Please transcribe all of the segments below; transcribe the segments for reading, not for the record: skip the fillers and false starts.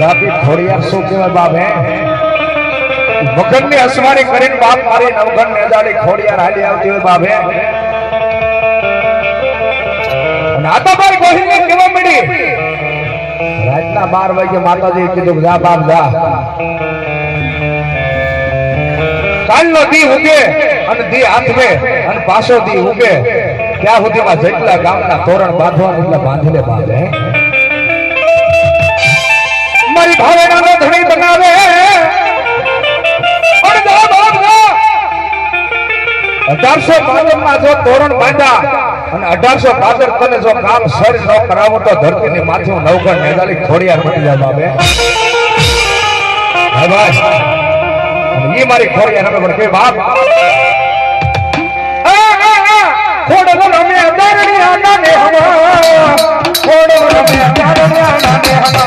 जाती खोड़ियार सो केवा बाप है वखन ने असवारी करीन बाप मारी नवघन ने जाड़ी खोड़ियार हाली आवती हुई बाप है नाता भाई गोहिल ने केवा मिली रातना 12 वागे माताजी कीधुं जा बाप जा कालनो दी उगे अने दी हाथ में अने पाछो दी उगे क्या सुधीमां जेटला गामना तोरण बांधवाना એટલે બાંધી લે બાપ હે મારી ભાવેણાનો ધણી બનાવે और जा बाप जा 1852 માં જો તોરણ બાંધા અને 1852 તને જો કામ સર ન કરાવો તો ધરતીની માથે નવગણ મેદાલી ખોડિયાર બની જાય બાપે હા ભાઈ ये मारी खोड़ियार हमें बड़के बाप खोड़ो हमें अदारणी आना ने हवा खोड़ो हमें अदारणी आना ने हवा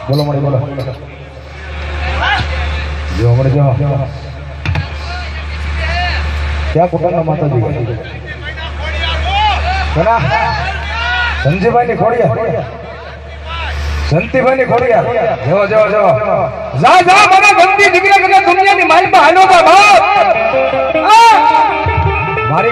बोलो मणि बोलो जो मणि जो क्या कुटुंब माता जी है ना संजय भाई ने खोड़िया संती भाई ने खोड़िया जो जो जो जा जा मने गंदी दिखला के दुनिया की माई पे हालो का बाप मारी